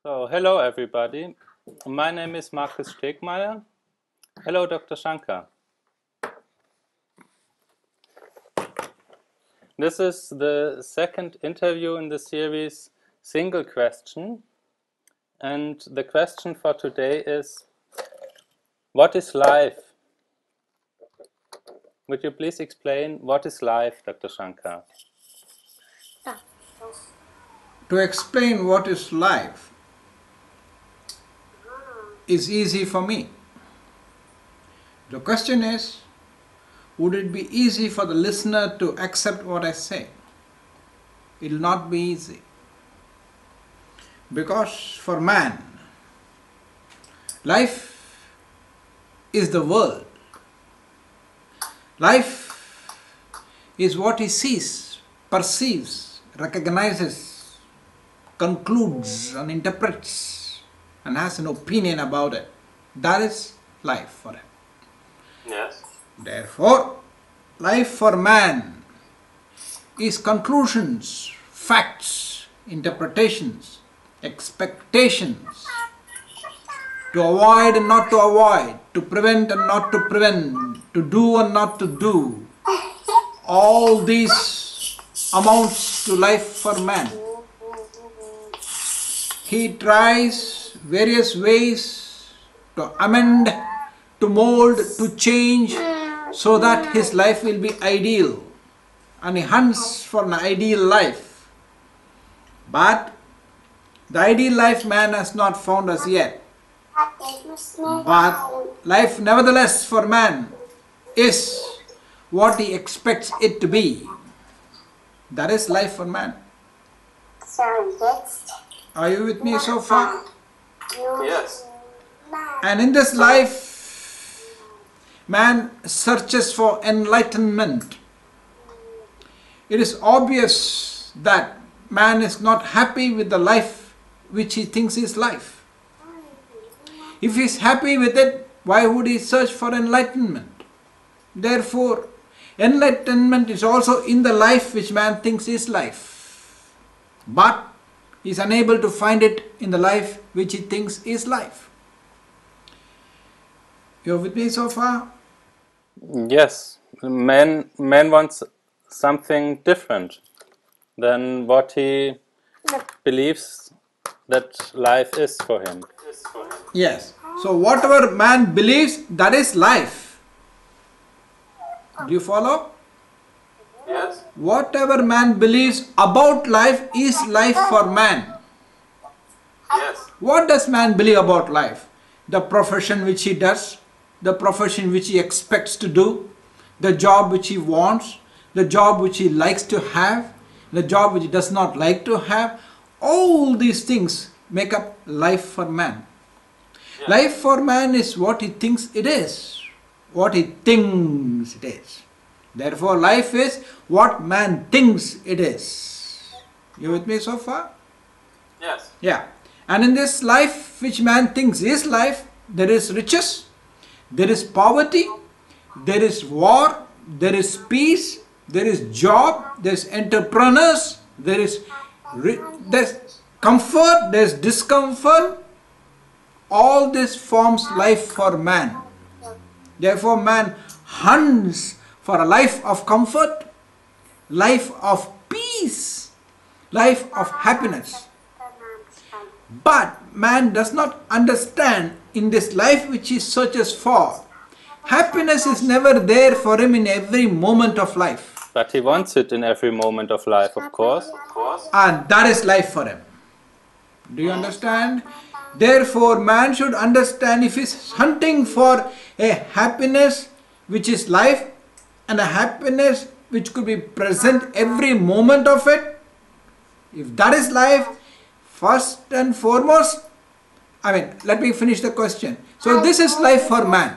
So, hello everybody. My name is Markus Stegmaier. Hello, Dr. Shankar. This is the second interview in the series Single Question. And the question for today is, what is life? Would you please explain what is life, Dr. Shankar? To explain what is life is easy for me. The question is, would it be easy for the listener to accept what I say? It will not be easy. Because for man, life is the world. Life is what he sees, perceives, recognizes, concludes and interprets and has an opinion about it. That is life for him. Yes. Therefore, life for man is conclusions, facts, interpretations, expectations, to avoid and not to avoid, to prevent and not to prevent, to do and not to do. All these amounts to life for man. He tries various ways to amend, to mold, to change, so that his life will be ideal. And he hunts for an ideal life. But the ideal life man has not found as yet. But life nevertheless for man is what he expects it to be. That is life for man. Are you with me so far? Yes. And in this life, man searches for enlightenment. It is obvious that man is not happy with the life which he thinks is life. If he is happy with it, why would he search for enlightenment? Therefore, enlightenment is also in the life which man thinks is life. But he is unable to find it in the life which he thinks is life. You are with me so far? Yes. Man wants something different than what he believes that life is for him. Yes. So whatever man believes, that is life. Do you follow? Yes. Whatever man believes about life is life for man. Yes. What does man believe about life? The profession which he does, the profession which he expects to do, the job which he wants, the job which he likes to have, the job which he does not like to have. All these things make up life for man. Yeah. Life for man is what he thinks it is. What he thinks it is. Therefore, life is what man thinks it is. You with me so far? Yes. Yeah. And in this life which man thinks is life, there is riches, there is poverty, there is war, there is peace, there is job, there is entrepreneurs, there's comfort, there is discomfort. All this forms life for man. Therefore, man hunts for a life of comfort, life of peace, life of happiness. But man does not understand in this life which he searches for. Happiness is never there for him in every moment of life. But he wants it in every moment of life, of course. And that is life for him. Do you understand? Therefore, man should understand, if he is hunting for a happiness which is life and a happiness which could be present every moment of it, if that is life, first and foremost, let me finish the question. So this is life for man.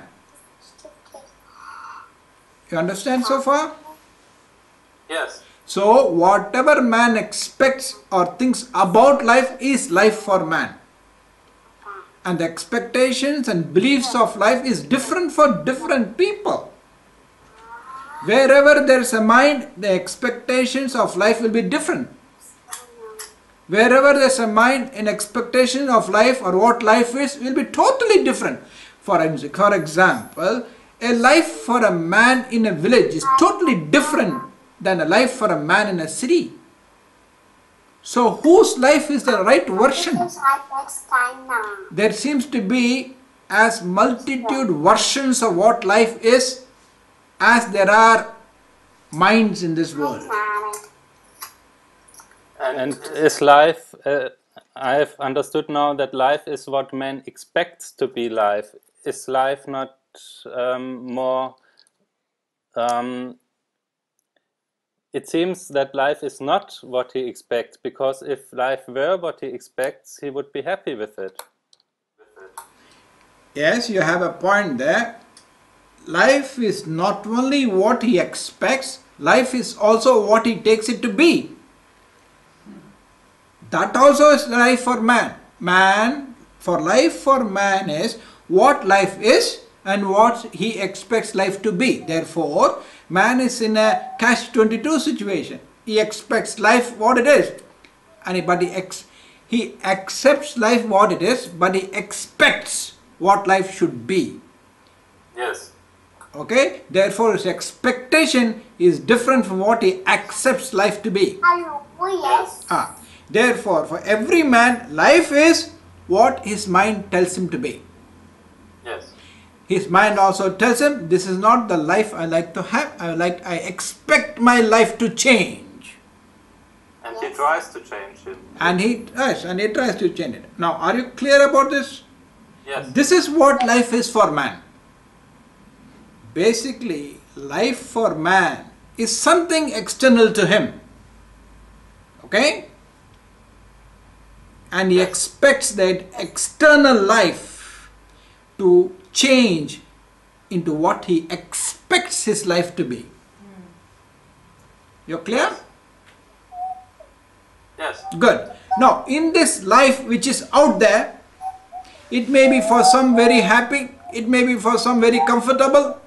You understand so far? Yes. So whatever man expects or thinks about life is life for man. And the expectations and beliefs of life is different for different people. Wherever there is a mind, the expectations of life will be different. Wherever there's a mind, an expectation of life or what life is will be totally different. For example, a life for a man in a village is totally different than a life for a man in a city. So whose life is the right version? There seems to be as multitude versions of what life is as there are minds in this world. And is life, I've understood now that life is what man expects to be life. Is life not more, it seems that life is not what he expects, because if life were what he expects, he would be happy with it. Yes, you have a point there. Life is not only what he expects, life is also what he takes it to be. That also is life for man. Life for man is what life is and what he expects life to be. Therefore, man is in a catch-22 situation. He expects life what it is, but he accepts life what it is, but he expects what life should be. Yes. Okay? Therefore, his expectation is different from what he accepts life to be. Yes. Therefore, for every man, life is what his mind tells him to be. Yes. His mind also tells him, this is not the life I like to have. I expect my life to change. And he tries to change it. And he tries to change it. Now, are you clear about this? Yes. This is what life is for man. Basically, life for man is something external to him. Okay? And he expects that external life to change into what he expects his life to be. You're clear? Yes. Good. Now, in this life which is out there, it may be for some very happy, it may be for some very comfortable,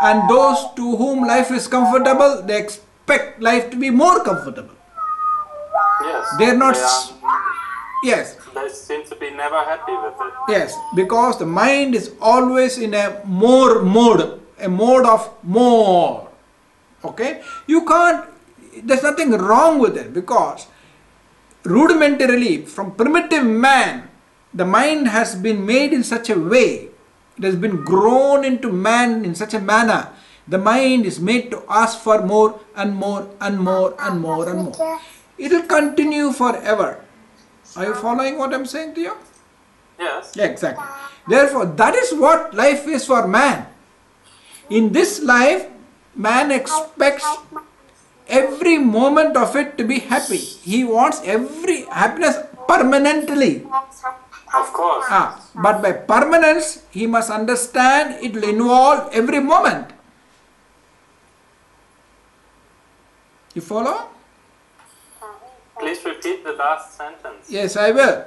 and those to whom life is comfortable, they expect life to be more comfortable. Yes. They're not. Yes. They seem to be never happy with it. Yes, because the mind is always in a more mode, a mode of more. Okay? You can't, there's nothing wrong with it, because rudimentarily, from primitive man, the mind has been made in such a way, it has been grown into man in such a manner, the mind is made to ask for more and more and more and more and more. It will continue forever. Are you following what I'm saying to you? Yes. Yeah, exactly. Therefore, that is what life is for man. In this life, man expects every moment of it to be happy. He wants every happiness permanently. Of course. But by permanence, he must understand it will involve every moment. You follow? Please repeat the last sentence. Yes, I will.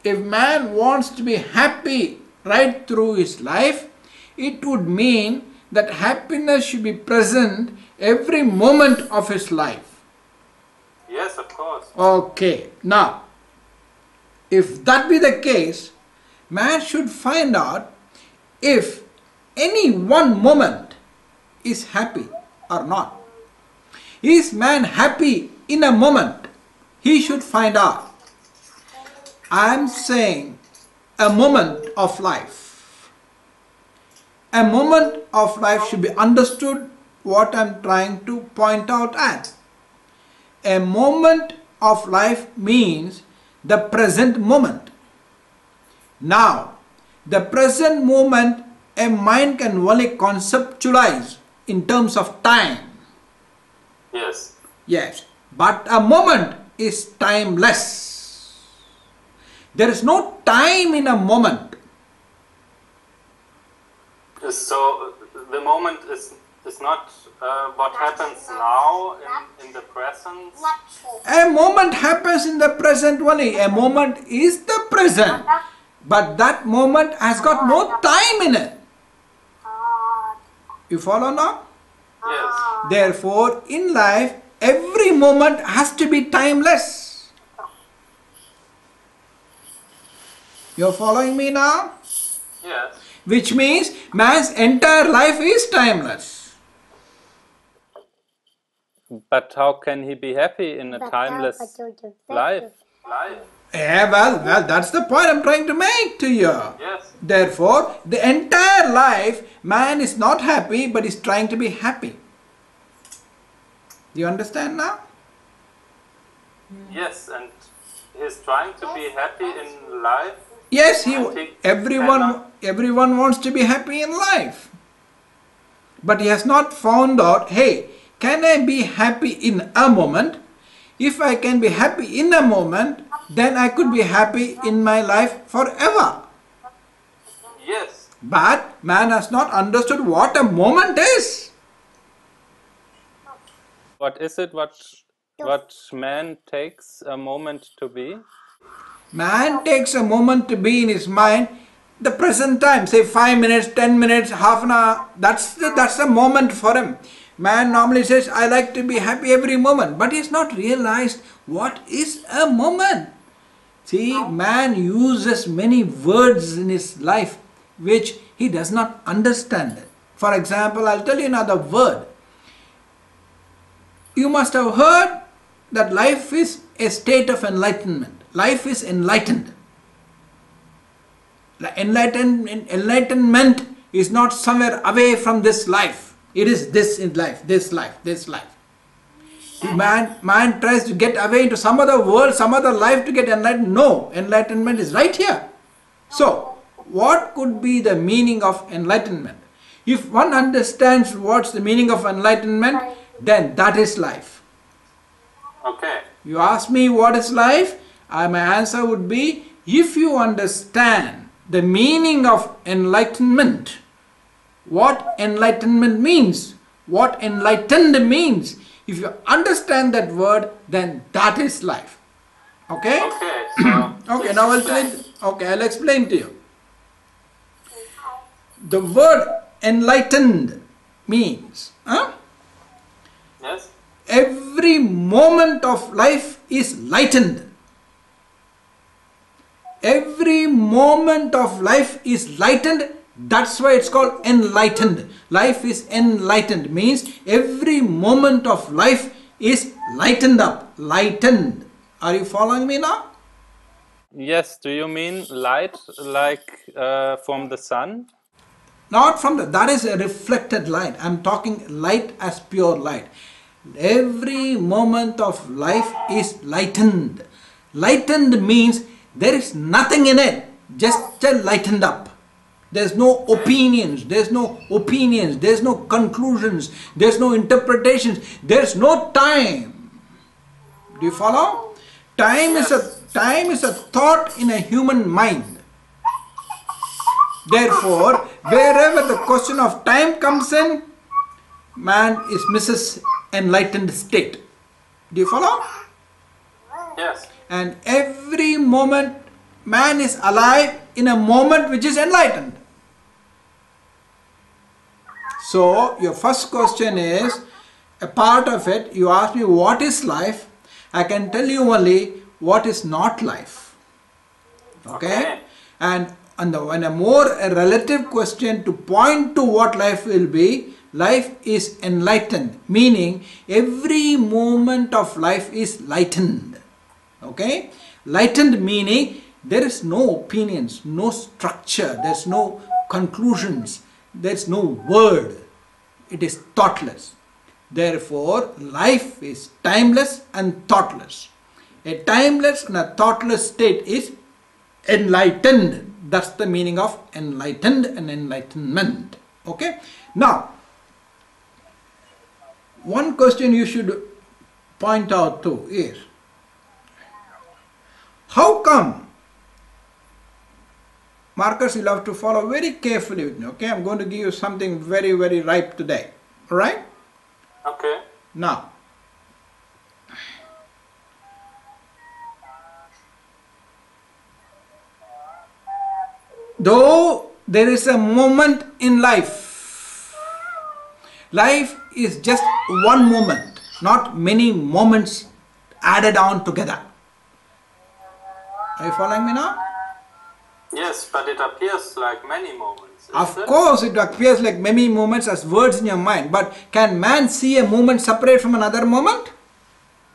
If man wants to be happy right through his life, it would mean that happiness should be present every moment of his life. Yes, of course. Okay, now, if that be the case, man should find out if any one moment is happy or not. Is man happy in a moment? He should find out. I am saying a moment of life. A moment of life should be understood what I am trying to point out at. A moment of life means the present moment. Now, the present moment a mind can only conceptualize in terms of time. Yes. Yes, but a moment is timeless. There is no time in a moment. So the moment is not what happens now in the present. A moment happens in the present only. A moment is the present. But that moment has got no time in it. You follow now? Yes. Therefore, in life, every moment has to be timeless. You're following me now? Yes. Which means man's entire life is timeless. But how can he be happy in a timeless life? Yeah, well, that's the point I'm trying to make to you. Yes. Therefore, the entire life, man is not happy, but is trying to be happy. Do you understand now? Yes, and he's trying to be happy in life. Yes, everyone wants to be happy in life. But he has not found out, hey, can I be happy in a moment? If I can be happy in a moment, then I could be happy in my life forever. Yes. But man has not understood what a moment is. What is it? What man takes a moment to be? Man takes a moment to be in his mind, the present time, say 5 minutes, 10 minutes, half an hour, that's the moment for him. Man normally says, I like to be happy every moment, but he's not realized what is a moment. See, man uses many words in his life which he does not understand. For example, I'll tell you another word. You must have heard that life is a state of enlightenment. Life is enlightened. Enlightenment is not somewhere away from this life. It is this in life, this life, this life. Man tries to get away into some other world, some other life to get enlightened. No, enlightenment is right here. So, what could be the meaning of enlightenment? If one understands what's the meaning of enlightenment, then that is life. Okay. You ask me what is life? My answer would be, if you understand the meaning of enlightenment, what enlightenment means, what enlightened means, if you understand that word, then that is life. Okay? Okay. So Okay, now I'll explain to you. The word enlightened means, yes. every moment of life is lightened. Every moment of life is lightened. That's why it's called enlightened. Life is enlightened. Means every moment of life is lightened up. Lightened. Are you following me now? Yes. Do you mean light like from the sun? Not from that is a reflected light. I'm talking light as pure light. Every moment of life is lightened. Lightened means there is nothing in it, just lightened up. There's no opinions, there's no conclusions, there's no interpretations, there's no time. Do you follow? Time is a thought in a human mind. Therefore, wherever the question of time comes in, man misses enlightened state. Do you follow? Yes. And every moment man is alive in a moment which is enlightened. So your first question is, a part of it, you ask me what is life, I can tell you only what is not life. Okay? And when a more relative question to point to what life will be, life is enlightened, meaning every moment of life is lightened. Okay? Lightened meaning there is no opinions, no structure, there's no conclusions, there's no word. It is thoughtless. Therefore, life is timeless and thoughtless. A timeless and a thoughtless state is enlightened. That's the meaning of enlightened and enlightenment. Okay? Now, one question you should point out too is, how come? Marcus, you'll have to follow very carefully with me, okay? I'm going to give you something very, very ripe today. Alright? Okay. Now, though there is a moment in life, life is just one moment, not many moments added on together. Are you following me now? Yes, but it appears like many moments. Of course, it appears like many moments as words in your mind. But can man see a moment separate from another moment?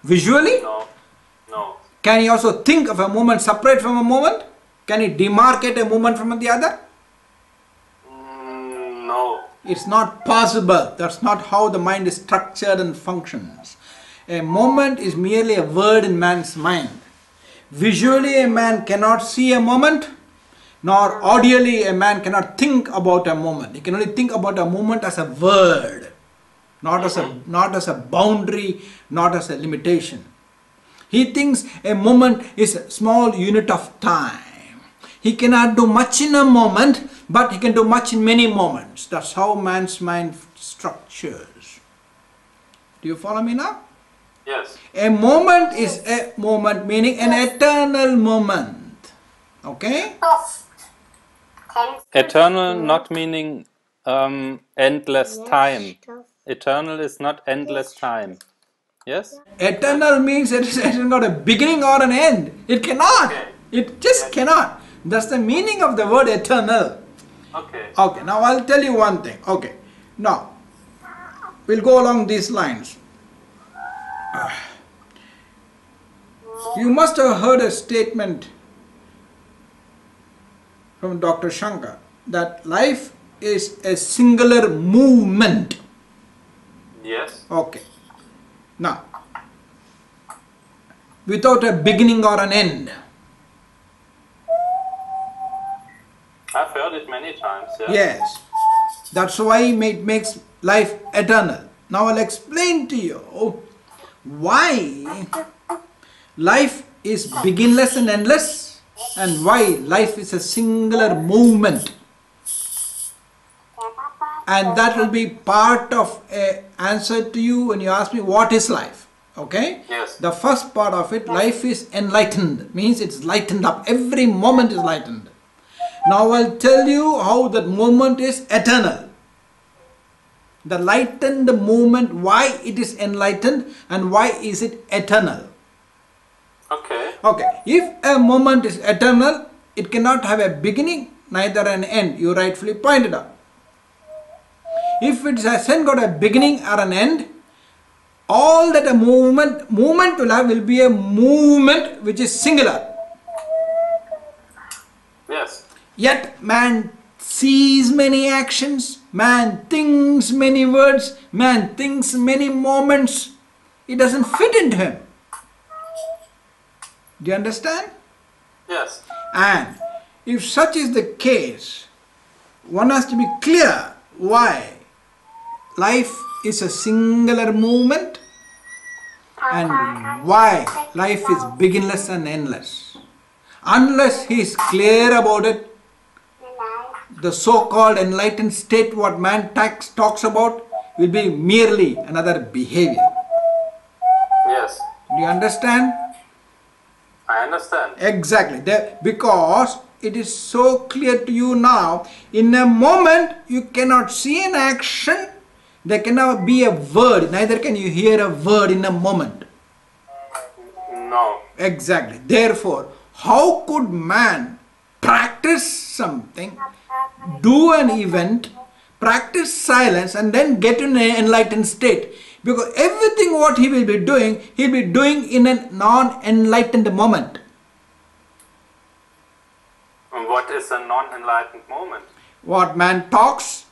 Visually? No. No. Can he also think of a moment separate from a moment? Can he demarcate a moment from the other? No. It's not possible. That's not how the mind is structured and functions. A moment is merely a word in man's mind. Visually, a man cannot see a moment, nor audially a man cannot think about a moment. He can only think about a moment as a word, not as a boundary, not as a limitation. He thinks a moment is a small unit of time. He cannot do much in a moment, but he can do much in many moments. That's how man's mind structures. Do you follow me now? Yes. A moment is a moment, meaning an eternal moment. Okay? Eternal not meaning endless time. Eternal is not endless time. Yes? Eternal means it hasn't got a beginning or an end. It cannot. Okay. It just cannot. That's the meaning of the word eternal. Okay. Okay, now I'll tell you one thing. Okay, now we'll go along these lines. You must have heard a statement from Dr. Shankar that life is a singular movement. Yes. Okay, now without a beginning or an end. I've heard it many times. Yeah. Yes, that's why it makes life eternal. Now I'll explain to you why life is beginless and endless and why life is a singular movement. And that will be part of an answer to you when you ask me what is life. Okay? Yes. The first part of it, life is enlightened, means it's lightened up. Every moment is lightened. Now I'll tell you how that moment is eternal. The lightened moment, why it is enlightened and why is it eternal. Okay. Okay, if a moment is eternal, it cannot have a beginning, neither an end. You rightfully pointed out. If it hasn't got a beginning or an end, all that a movement will have will be a movement which is singular. Yes. Yet man sees many actions, man thinks many words, man thinks many moments. It doesn't fit into him. Do you understand? Yes. And if such is the case, one has to be clear why life is a singular movement and why life is beginless and endless. Unless he is clear about it, the so-called enlightened state what man talks about will be merely another behavior. Yes. Do you understand? I understand. Exactly. Because it is so clear to you now, in a moment you cannot see an action, there cannot be a word, neither can you hear a word in a moment. No. Exactly. Therefore, how could man practice something, do an event, practice silence and then get in an enlightened state? Because everything what he will be doing, he will be doing in a non-enlightened moment. And what is a non-enlightened moment? What man talks,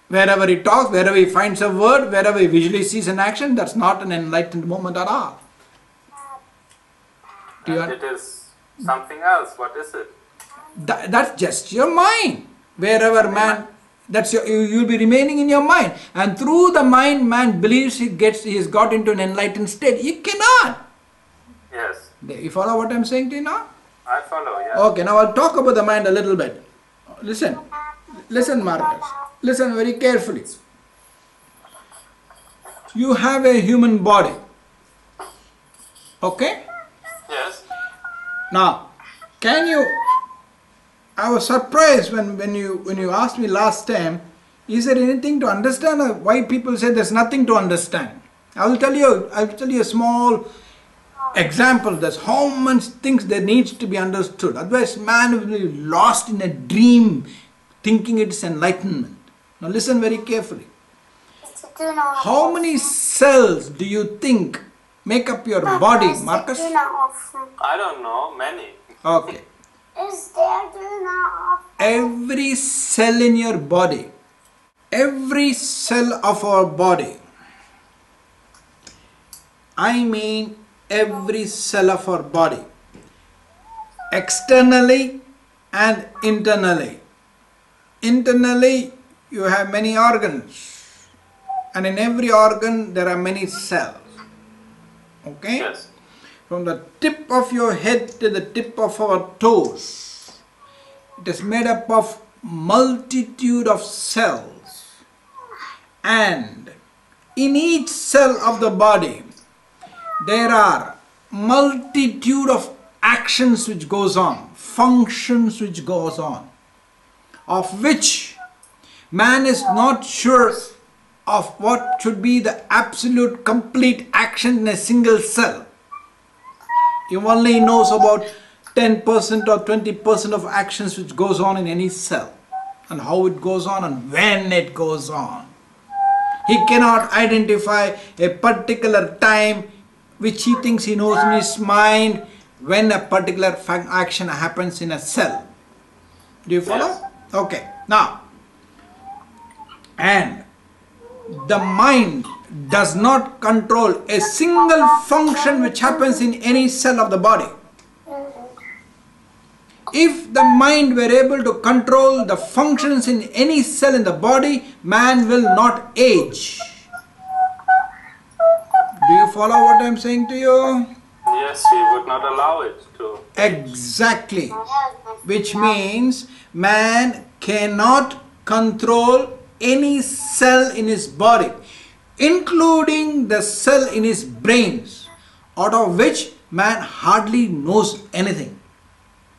wherever he finds a word, wherever he visually sees an action, that's not an enlightened moment at all. It is something else. What is it? That's just your mind. Wherever man, you'll be remaining in your mind. And through the mind, man believes he has got into an enlightened state. You cannot. Yes. You follow what I'm saying to you now? I follow, yes. Okay, now I'll talk about the mind a little bit. Listen, Marcus. Listen very carefully. You have a human body. Okay? Yes. Now, I was surprised when you asked me last time, is there anything to understand or why people say there's nothing to understand? I will tell you a small example, there's how much things there needs to be understood. Otherwise, man will be lost in a dream, thinking it's enlightenment. Now listen very carefully. How many cells do you think make up your body, Marcus? I don't know, many. Okay. Every cell in your body, every cell of our body, I mean every cell of our body, externally and internally. Internally, you have many organs, and in every organ there are many cells. Okay? Yes. From the tip of your head to the tip of our toes, it is made up of multitude of cells, and in each cell of the body there are multitude of actions which goes on, functions which goes on, of which man is not sure of what should be the absolute complete action in a single cell. He only knows about 10% or 20% of actions which goes on in any cell, and how it goes on and when it goes on. He cannot identify a particular time which he thinks he knows in his mind when a particular action happens in a cell. Do you follow? Yes. Okay. Now, and the mind does not control a single function which happens in any cell of the body. If the mind were able to control the functions in any cell in the body, man will not age. Do you follow what I am saying to you? Yes, he would not allow it to. Exactly. Which means man cannot control any cell in his body, including the cell in his brains, out of which man hardly knows anything.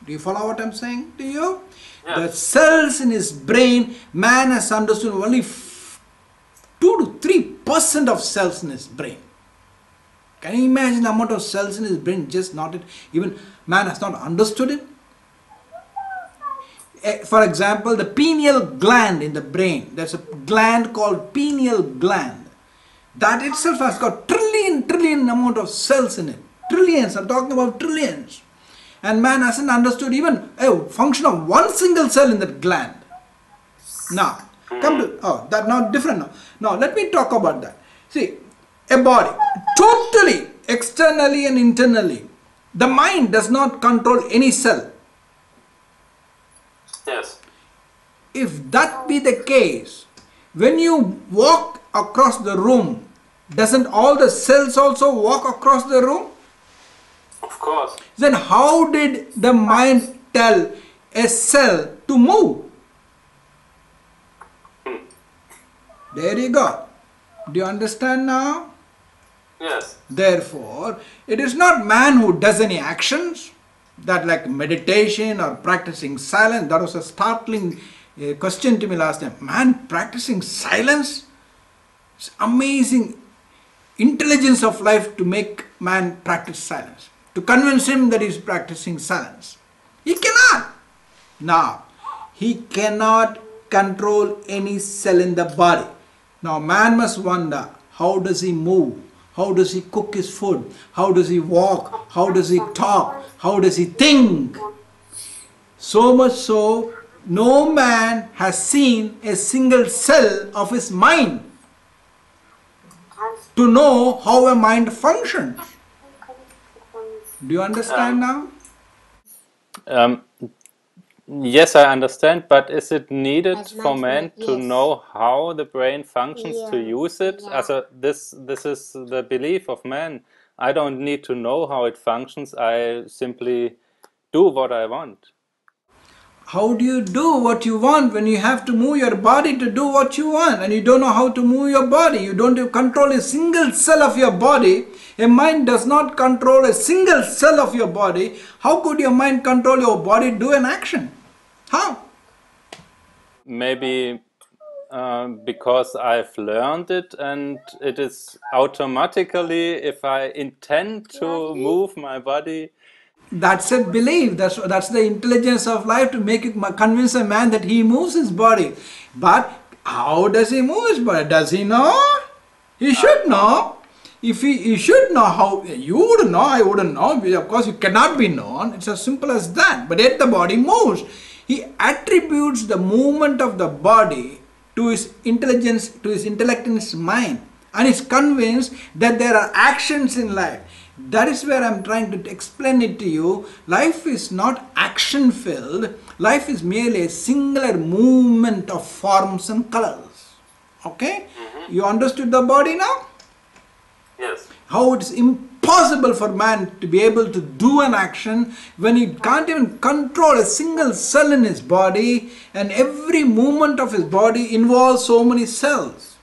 Do you follow what I am saying to you? Yes. The cells in his brain, man has understood only 2 to 3% of cells in his brain. Can you imagine the amount of cells in his brain? Just not it. Even man has not understood it. For example, the pineal gland in the brain. There's a gland called pineal gland. That itself has got trillion amount of cells in it. Trillions. I'm talking about trillions. And man hasn't understood even a function of one single cell in that gland. Now, come to, that's not different now. Now, let me talk about that. See, a body, totally, externally and internally, the mind does not control any cell. Yes. If that be the case, when you walk across the room, doesn't all the cells also walk across the room? Of course. Then how did the mind tell a cell to move? There you go. Do you understand now? Yes. Therefore, it is not man who does any actions, that like meditation or practicing silence. That was a startling question to me last time. Man practicing silence? It's amazing intelligence of life to make man practice silence. To convince him that he is practicing silence. He cannot. Now, he cannot control any cell in the body. Now, man must wonder, how does he move? How does he cook his food? How does he walk? How does he talk? How does he think? So much so, no man has seen a single cell of his mind to know how a mind functions. Do you understand now? Yes, I understand, but is it needed for man to know how the brain functions to use it? Also, this is the belief of man. I don't need to know how it functions. I simply do what I want. How do you do what you want when you have to move your body to do what you want and you don't know how to move your body? You don't control a single cell of your body. A mind does not control a single cell of your body. How could your mind control your body do an action? How? Maybe because I've learned it, and it is automatically, if I intend to move my body. That's a belief. That's the intelligence of life to make it convince a man that he moves his body. But how does he move his body? Does he know? He should know. If he should know how, you wouldn't know, I wouldn't know. Of course, you cannot be known. It's as simple as that. But yet the body moves. He attributes the movement of the body to his intelligence, to his intellect and his mind. And is convinced that there are actions in life. That is where I'm trying to explain it to you. Life is not action filled. Life is merely a singular movement of forms and colors. Okay? You understood the body now? Yes. How it is impossible for man to be able to do an action when he can't even control a single cell in his body, and every movement of his body involves so many cells.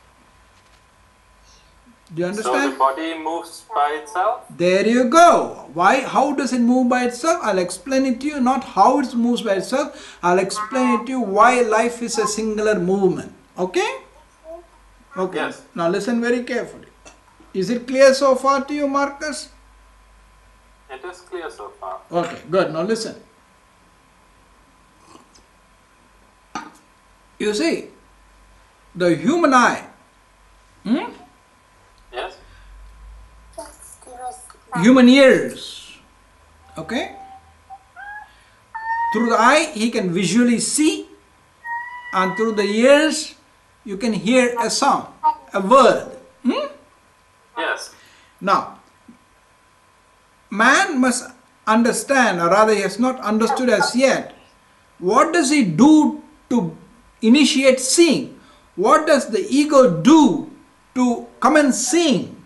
Do you understand? So the body moves by itself? There you go. Why? How does it move by itself? I'll explain it to you. Not how it moves by itself. I'll explain it to you why life is a singular movement. Okay? Okay. Yes. Now listen very carefully. Is it clear so far to you, Marcus? It is clear so far. Okay, good. Now listen. You see, the human eye, Yes. human ears, okay? Through the eye, he can visually see, and through the ears, you can hear a sound, a word. Yes. Now, man must understand, or rather he has not understood as yet, what does he do to initiate seeing? What does the ego do to commence seeing?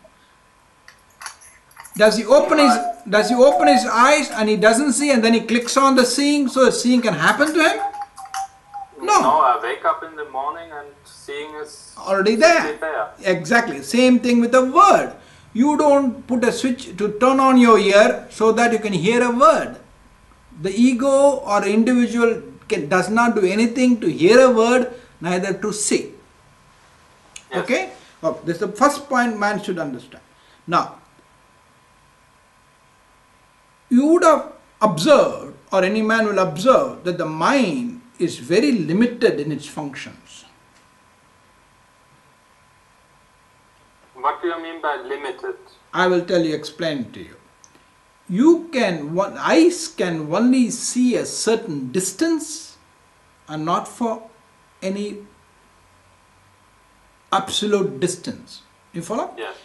Does he open his eyes and he doesn't see, and then he clicks on the seeing so the seeing can happen to him? No. No, I wake up in the morning and seeing is Already there. Exactly. Same thing with a word. You don't put a switch to turn on your ear so that you can hear a word. The ego or individual does not do anything to hear a word, neither to see. Yes. Okay? This is the first point man should understand. Now, you would have observed, or any man will observe, that the mind is very limited in its functions. What do you mean by limited? I will tell you, explain it to you. Eyes can only see a certain distance and not for any absolute distance. You follow? Yes.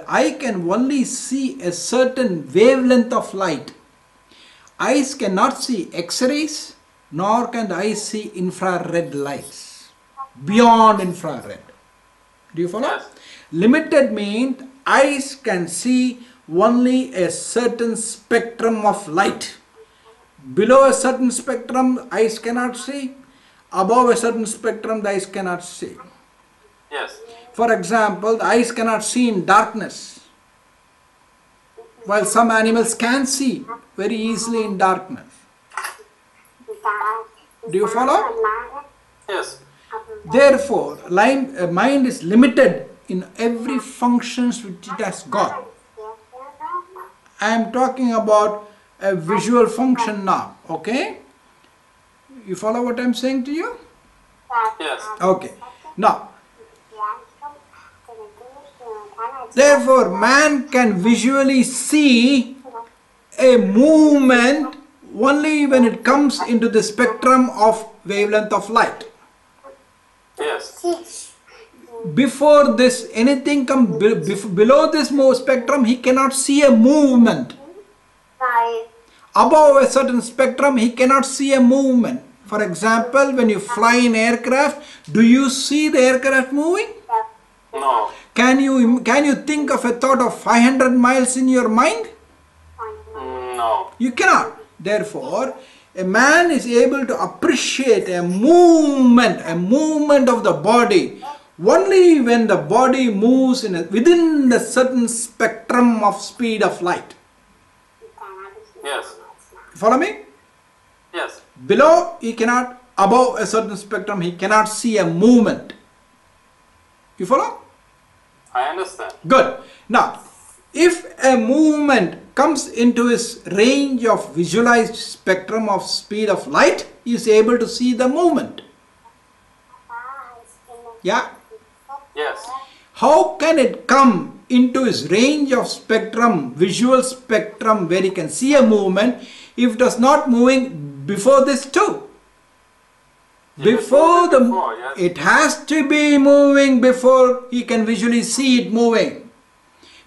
Eye can only see a certain wavelength of light. Eyes cannot see X-rays, nor can the eyes see infrared lights, beyond infrared. Do you follow? Yes. Limited means eyes can see only a certain spectrum of light. Below a certain spectrum, eyes cannot see. Above a certain spectrum, the eyes cannot see. Yes. For example, the eyes cannot see in darkness, while some animals can see very easily in darkness. Do you follow? Yes. Therefore, mind is limited in every functions which it has got. I am talking about a visual function now, okay? You follow what I am saying to you? Yes. Okay. Now, therefore, man can visually see a movement only when it comes into the spectrum of wavelength of light. Yes. Before this, anything come below this spectrum, he cannot see a movement. Above a certain spectrum, he cannot see a movement. For example, when you fly in aircraft, do you see the aircraft moving? No. Can you think of a thought of 500 miles in your mind? No. You cannot. Therefore, a man is able to appreciate a movement of the body only when the body moves within the certain spectrum of speed of light. Yes. Follow me? Yes. Below, he cannot above a certain spectrum, he cannot see a movement. You follow? I understand. Good. Now, if a movement comes into his range of visualized spectrum of speed of light, he is able to see the movement. Yeah? Yes. How can it come into his range of spectrum, visual spectrum, where he can see a movement, if it was not moving before this too? Yes. It has to be moving before he can visually see it moving.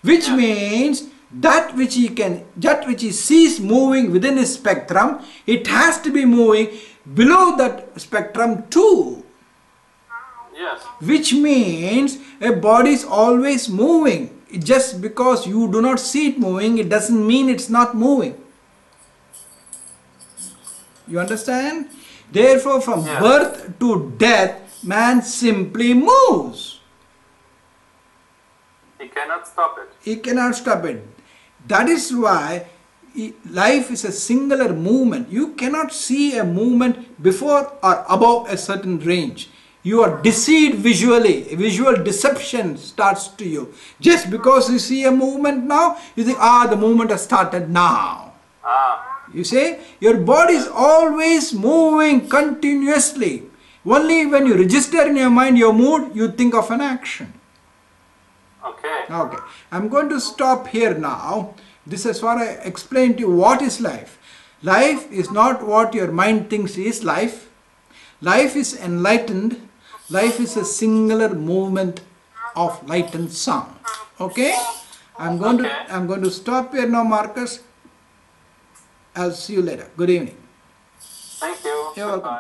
Which means that which he sees moving within his spectrum, it has to be moving below that spectrum too. Yes. Which means a body is always moving. Just because you do not see it moving, it doesn't mean it's not moving. You understand? Therefore, from birth to death, man simply moves. He cannot stop it. He cannot stop it. That is why life is a singular movement. You cannot see a movement before or above a certain range. You are deceived visually. A visual deception starts to you. Just because you see a movement now, you think, the movement has started now. You say, your body is always moving continuously. Only when you register in your mind your mood, you think of an action. Okay. I'm going to stop here now. This is what I explained to you. What is life? Life is not what your mind thinks is life. Life is enlightened. Life is a singular movement of light and sound. Okay? I'm going to stop here now, Marcus. I'll see you later. Good evening. Thank you. You're welcome.